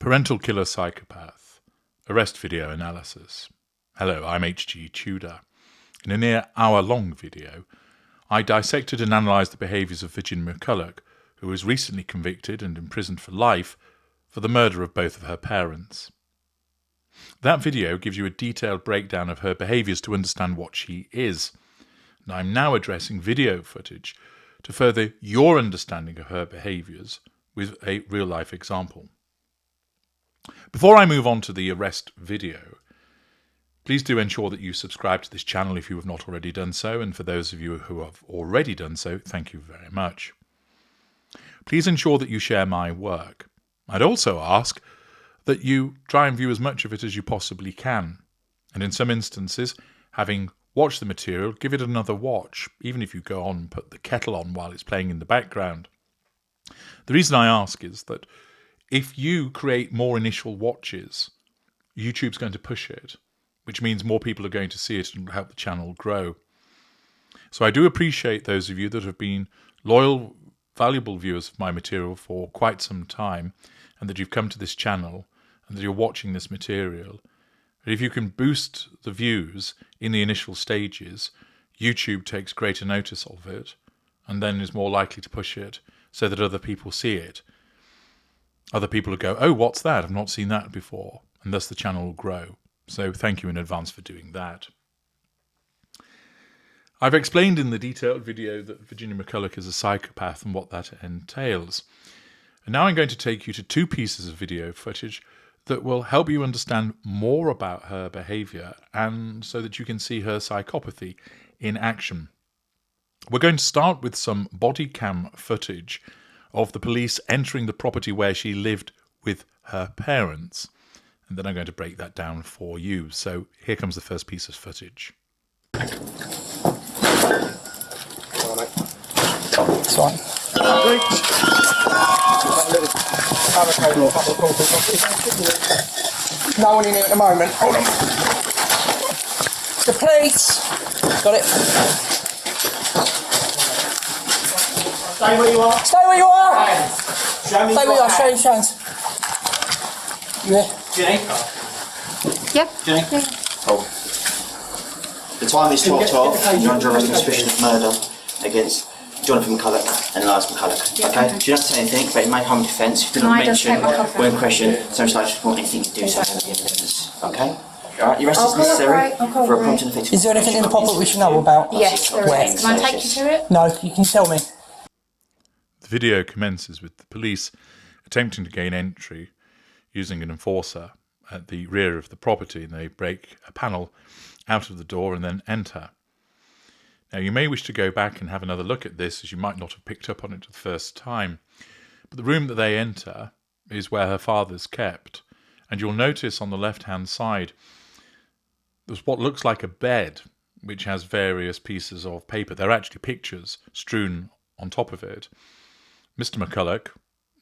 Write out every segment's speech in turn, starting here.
Parental Killer Psychopath, Arrest Video Analysis. Hello, I'm H.G. Tudor. In a near hour-long video, I dissected and analysed the behaviours of Virginia McCullough, who was recently convicted and imprisoned for life for the murder of both of her parents. That video gives you a detailed breakdown of her behaviours to understand what she is. And I'm now addressing video footage to further your understanding of her behaviours with a real-life example. Before I move on to the arrest video, please do ensure that you subscribe to this channel if you have not already done so, and for those of you who have already done so, thank you very much. Please ensure that you share my work. I'd also ask that you try and view as much of it as you possibly can, and in some instances, having watched the material, give it another watch, even if you go on and put the kettle on while it's playing in the background. The reason I ask is that if you create more initial watches, YouTube's going to push it, which means more people are going to see it and help the channel grow. So I do appreciate those of you that have been loyal, valuable viewers of my material for quite some time, and that you've come to this channel and that you're watching this material. And if you can boost the views in the initial stages, YouTube takes greater notice of it and then is more likely to push it so that other people see it. Other people will go, oh, what's that? I've not seen that before. And thus the channel will grow. So thank you in advance for doing that. I've explained in the detailed video that Virginia McCullough is a psychopath and what that entails. And now I'm going to take you to two pieces of video footage that will help you understand more about her behaviour and so that you can see her psychopathy in action. We're going to start with some body cam footage of the police entering the property where she lived with her parents. And then I'm going to break that down for you. So here comes the first piece of footage. It's fine. No one in here at the moment. Hold on. The police. Got it. Stay where you are. Stay where you are. Show me Stay where you are. Show your hands. Yeah. Jenny. Yep. Jenny. Yeah. Oh. The time is 12:12. You're under arrest on suspicion of murder against Jonathan McCullough and Elias McCullough. Yeah, Okay? okay. You don't have to say anything, but it may harm defence if you do No, not I just mention take my cover when off. question, so much like to report anything you do so at the evidence. Okay? Alright, your arrest is I'll necessary cooperate, I'll for a prompt cooperate. and effective Is there anything in the property we should know about? Yes, there Where? is. Can I take you to it? No, you can tell me. The video commences with the police attempting to gain entry using an enforcer at the rear of the property, and they break a panel out of the door and then enter. Now, you may wish to go back and have another look at this, as you might not have picked up on it the first time. But the room that they enter is where her father's kept. And you'll notice on the left-hand side, there's what looks like a bed, which has various pieces of paper. They're actually pictures strewn on top of it. Mr. McCullough,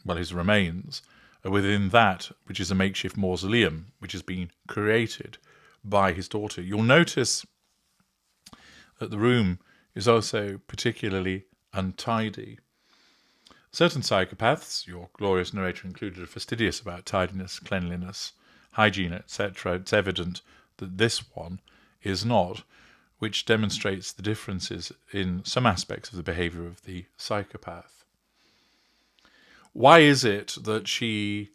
well, his remains, are within that, which is a makeshift mausoleum, which has been created by his daughter. You'll notice that the room is also particularly untidy. Certain psychopaths, your glorious narrator included, are fastidious about tidiness, cleanliness, hygiene, etc. It's evident that this one is not, which demonstrates the differences in some aspects of the behaviour of the psychopath. Why is it that she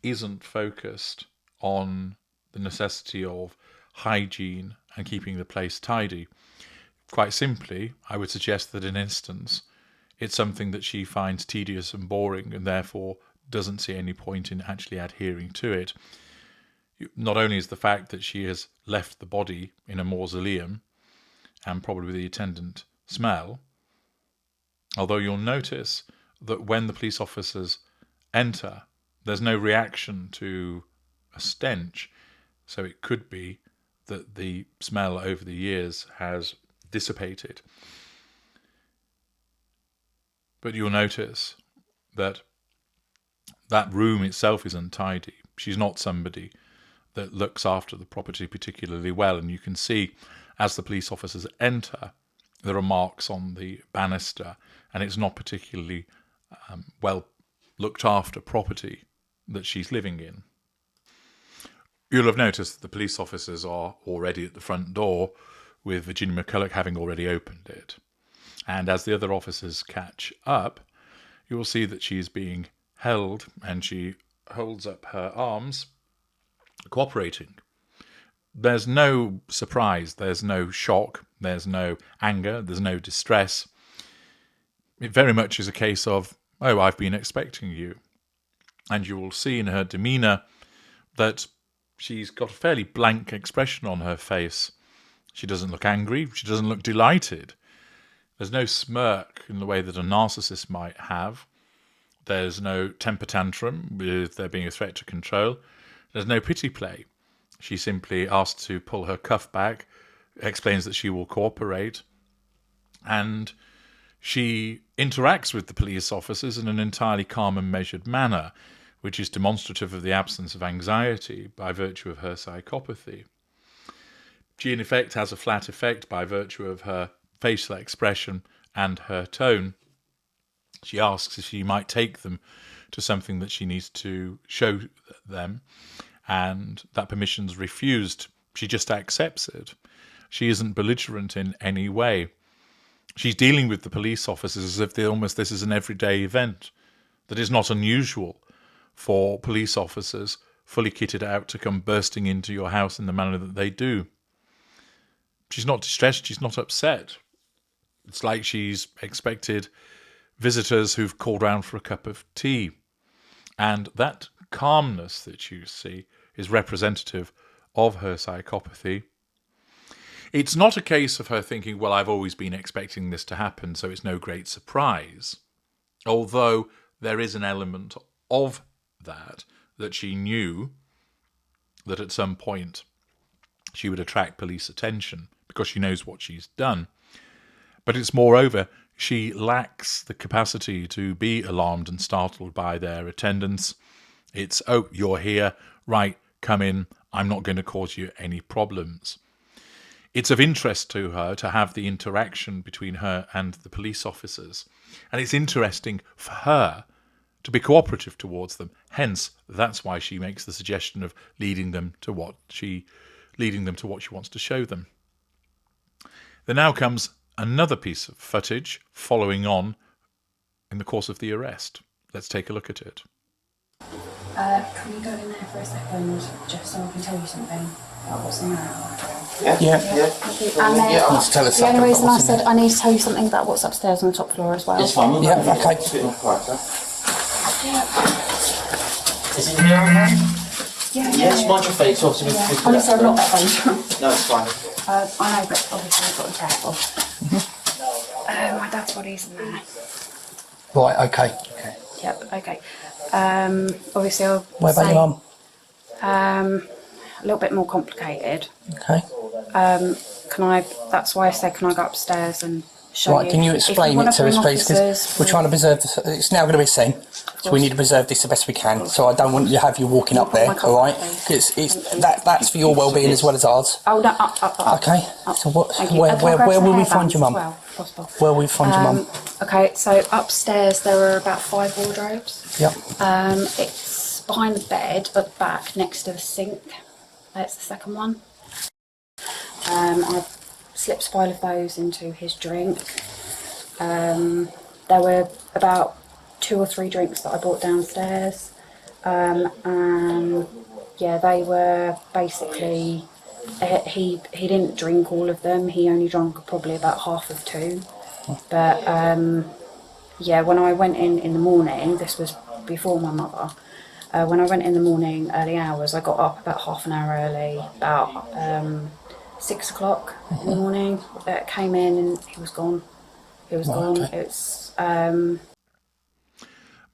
isn't focused on the necessity of hygiene and keeping the place tidy? Quite simply, I would suggest that in instance, it's something that she finds tedious and boring and therefore doesn't see any point in actually adhering to it. Not only is the fact that she has left the body in a mausoleum and probably the attendant smell, although you'll notice that when the police officers enter, there's no reaction to a stench, so it could be that the smell over the years has dissipated. But you'll notice that that room itself is untidy. She's not somebody that looks after the property particularly well, and you can see as the police officers enter, there are marks on the banister, and it's not particularly well looked after property that she's living in. You'll have noticed that the police officers are already at the front door, with Virginia McCullough having already opened it. And as the other officers catch up, you will see that she is being held, and she holds up her arms, cooperating. There's no surprise, there's no shock, there's no anger, there's no distress. It very much is a case of, oh, I've been expecting you. And you will see in her demeanour that she's got a fairly blank expression on her face. She doesn't look angry, she doesn't look delighted. There's no smirk in the way that a narcissist might have. There's no temper tantrum with there being a threat to control. There's no pity play. She simply asks to pull her cuff back, explains that she will cooperate, and she interacts with the police officers in an entirely calm and measured manner, which is demonstrative of the absence of anxiety by virtue of her psychopathy. She, in effect, has a flat effect by virtue of her facial expression and her tone. She asks if she might take them to something that she needs to show them, and that permission's refused. She just accepts it. She isn't belligerent in any way. She's dealing with the police officers as if this is an everyday event, that is not unusual for police officers fully kitted out to come bursting into your house in the manner that they do. She's not distressed, she's not upset. It's like she's expected visitors who've called round for a cup of tea. And that calmness that you see is representative of her psychopathy. It's not a case of her thinking, well, I've always been expecting this to happen, so it's no great surprise. Although there is an element of that she knew that at some point she would attract police attention because she knows what she's done. But it's moreover, she lacks the capacity to be alarmed and startled by their attendance. It's, oh, you're here, right, come in, I'm not going to cause you any problems. It's of interest to her to have the interaction between her and the police officers. And it's interesting for her to be cooperative towards them. Hence, that's why she makes the suggestion of leading them to what she wants to show them. There now comes another piece of footage following on in the course of the arrest. Let's take a look at it. Can we go in there for a second, just so I can tell you something about what's in there? Yeah. And then Just tell us the only something reason about I what's in said I need to tell you something about what's upstairs on the top floor as well. It's fine. Yeah, okay. Is it here on there? Yes, mind your face, obviously. Honestly, I'm not that dangerous. No, it's fine. I know, but obviously I've got to be careful. My dad's body's in there. Right, okay. Yep, okay. Obviously I'll What about say, your mum? a little bit more complicated. Okay. That's why I said, can I go upstairs and show you? Right, can you explain it to us, please? Because we're trying to preserve this. It's now going to be seen, so we need to preserve this the best we can. So I don't want you to have you walking up there, all right? That's for your well-being as well as ours. Oh, no, up. Okay. So Thank you. where will we find your mum? Well, possible. Where will we find your mum? Okay, so upstairs there are about 5 wardrobes. Yep. It's behind the bed at the back next to the sink. That's the second one. I slipped 5 of those into his drink. There were about 2 or 3 drinks that I brought downstairs. And yeah, they were basically, he didn't drink all of them. He only drank probably about half of 2. But yeah, when I went in the morning, this was before my mother. When I went in the morning, early hours, I got up about half an hour early, about 6 o'clock in the morning. Came in and he was gone. Gone. Okay. It's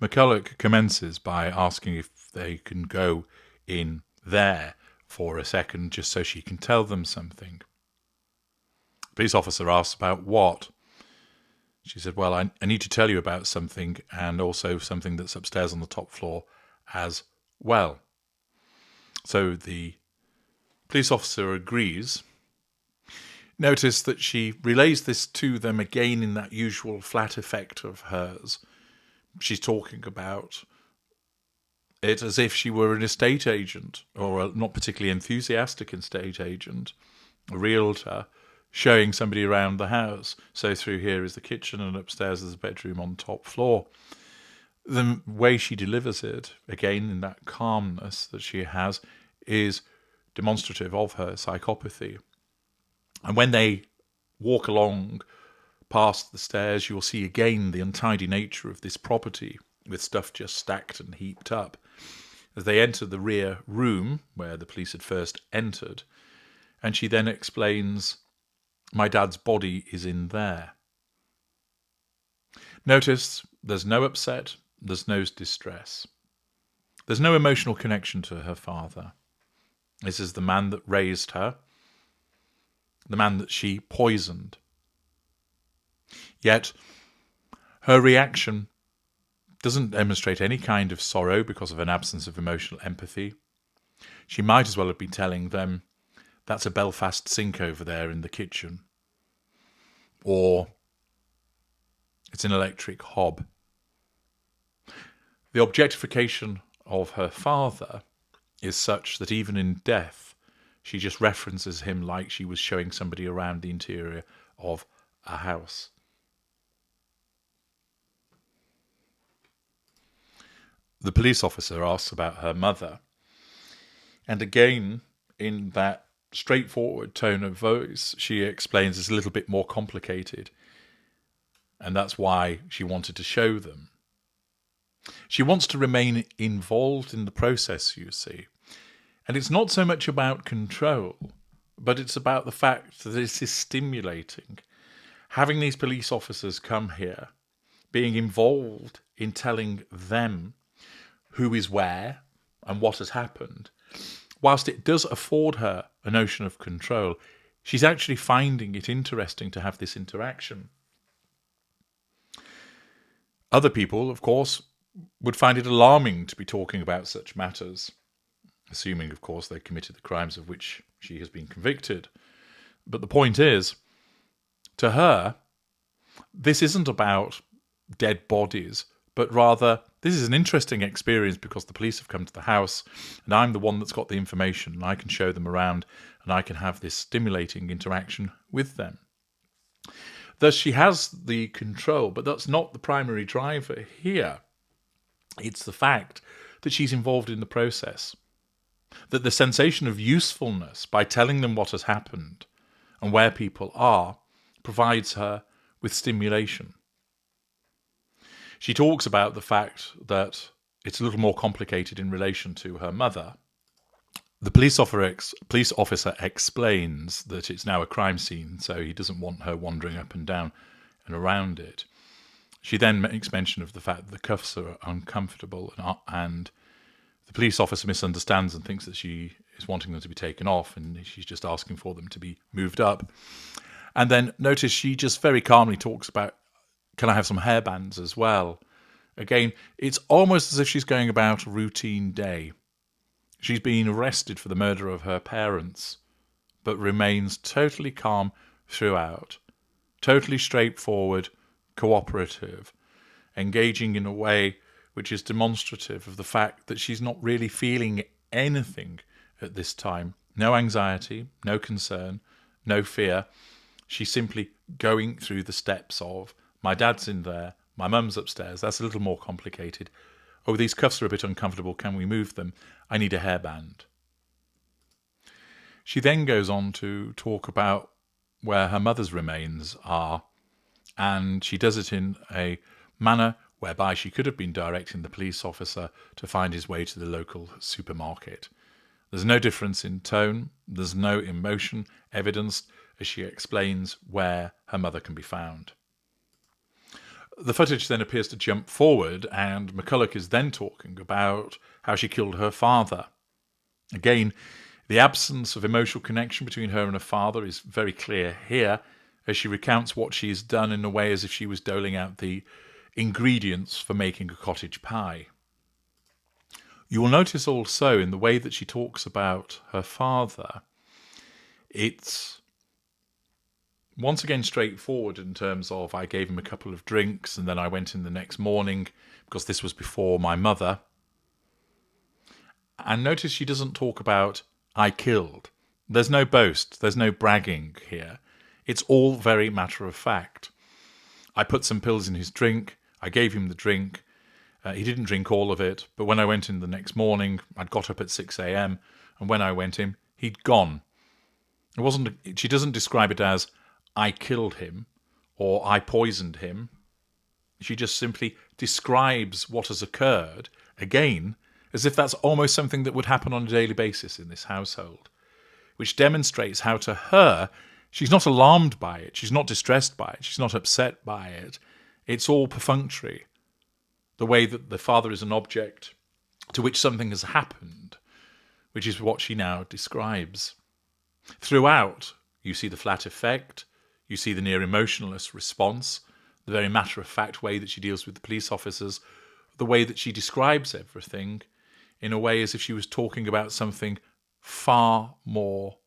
McCullough commences by asking if they can go in there for a second just so she can tell them something. The police officer asks about what. She said, well, I need to tell you about something, and also something that's upstairs on the top floor as well. So the police officer agrees. Notice that she relays this to them again in that usual flat effect of hers. She's talking about it as if she were an estate agent, or a not particularly enthusiastic estate agent, a realtor, showing somebody around the house. So through here is the kitchen, and upstairs is a bedroom on top floor. The way she delivers it, again in that calmness that she has, is demonstrative of her psychopathy. And when they walk along past the stairs, you'll see again the untidy nature of this property, with stuff just stacked and heaped up. As they enter the rear room, where the police had first entered, and she then explains, "My dad's body is in there." Notice there's no upset, there's no distress. There's no emotional connection to her father. This is the man that raised her, the man that she poisoned. Yet her reaction doesn't demonstrate any kind of sorrow because of an absence of emotional empathy. She might as well have been telling them, "That's a Belfast sink over there in the kitchen," or "It's an electric hob." The objectification of her father is such that even in death, she just references him like she was showing somebody around the interior of a house. The police officer asks about her mother, and again, in that straightforward tone of voice, she explains it's a little bit more complicated, and that's why she wanted to show them. She wants to remain involved in the process, you see. And it's not so much about control, but it's about the fact that this is stimulating. Having these police officers come here, being involved in telling them who is where and what has happened, whilst it does afford her a notion of control, she's actually finding it interesting to have this interaction. Other people, of course, would find it alarming to be talking about such matters, assuming, of course, they committed the crimes of which she has been convicted. But the point is, to her, this isn't about dead bodies, but rather this is an interesting experience because the police have come to the house and I'm the one that's got the information and I can show them around and I can have this stimulating interaction with them. Thus, she has the control, but that's not the primary driver here. It's the fact that she's involved in the process, that the sensation of usefulness by telling them what has happened and where people are provides her with stimulation. She talks about the fact that it's a little more complicated in relation to her mother. The police officer explains that it's now a crime scene, so he doesn't want her wandering up and down and around it. She then makes mention of the fact that the cuffs are uncomfortable, and the police officer misunderstands and thinks that she is wanting them to be taken off, and she's just asking for them to be moved up. And then notice she just very calmly talks about, "Can I have some hairbands as well?" Again, it's almost as if she's going about a routine day. She's been arrested for the murder of her parents, but remains totally calm throughout, totally straightforward, cooperative, engaging in a way which is demonstrative of the fact that she's not really feeling anything at this time. No anxiety, no concern, no fear. She's simply going through the steps of, my dad's in there, my mum's upstairs, that's a little more complicated. Oh, these cuffs are a bit uncomfortable, can we move them? I need a hairband. She then goes on to talk about where her mother's remains are, and she does it in a manner whereby she could have been directing the police officer to find his way to the local supermarket. There's no difference in tone, there's no emotion evidenced as she explains where her mother can be found. The footage then appears to jump forward, and McCullough is then talking about how she killed her father. Again, the absence of emotional connection between her and her father is very clear here, as she recounts what she's done in a way as if she was doling out the ingredients for making a cottage pie. You will notice also in the way that she talks about her father, it's once again straightforward in terms of, I gave him a couple of drinks and then I went in the next morning because this was before my mother. And notice she doesn't talk about "I killed." There's no boast. There's no bragging here. It's all very matter of fact. I put some pills in his drink. I gave him the drink. He didn't drink all of it. But when I went in the next morning, I'd got up at 6 a.m. And when I went in, he'd gone. It wasn't. She doesn't describe it as "I killed him" or "I poisoned him." She just simply describes what has occurred, again, as if that's almost something that would happen on a daily basis in this household, which demonstrates how, to her, she's not alarmed by it, she's not distressed by it, she's not upset by it. It's all perfunctory. The way that the father is an object to which something has happened, which is what she now describes. Throughout, you see the flat effect, you see the near emotionless response, the very matter-of-fact way that she deals with the police officers, the way that she describes everything in a way as if she was talking about something far more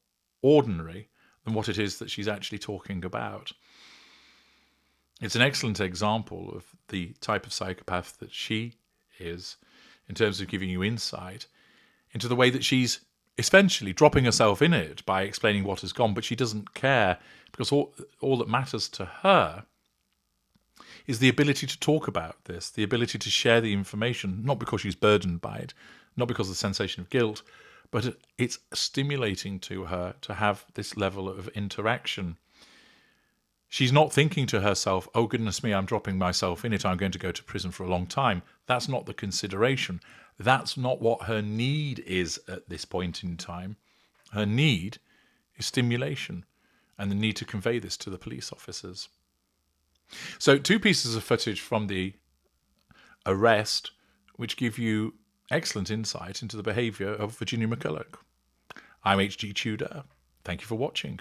ordinary than what it is that she's actually talking about. It's an excellent example of the type of psychopath that she is, in terms of giving you insight into the way that she's essentially dropping herself in it by explaining what has gone, but she doesn't care, because all that matters to her is the ability to talk about this, the ability to share the information, not because she's burdened by it, not because of the sensation of guilt, but it's stimulating to her to have this level of interaction. She's not thinking to herself, "Oh, goodness me, I'm dropping myself in it, I'm going to go to prison for a long time." That's not the consideration. That's not what her need is at this point in time. Her need is stimulation and the need to convey this to the police officers. So 2 pieces of footage from the arrest which give you excellent insight into the behaviour of Virginia McCullough. I'm H.G. Tudor. Thank you for watching.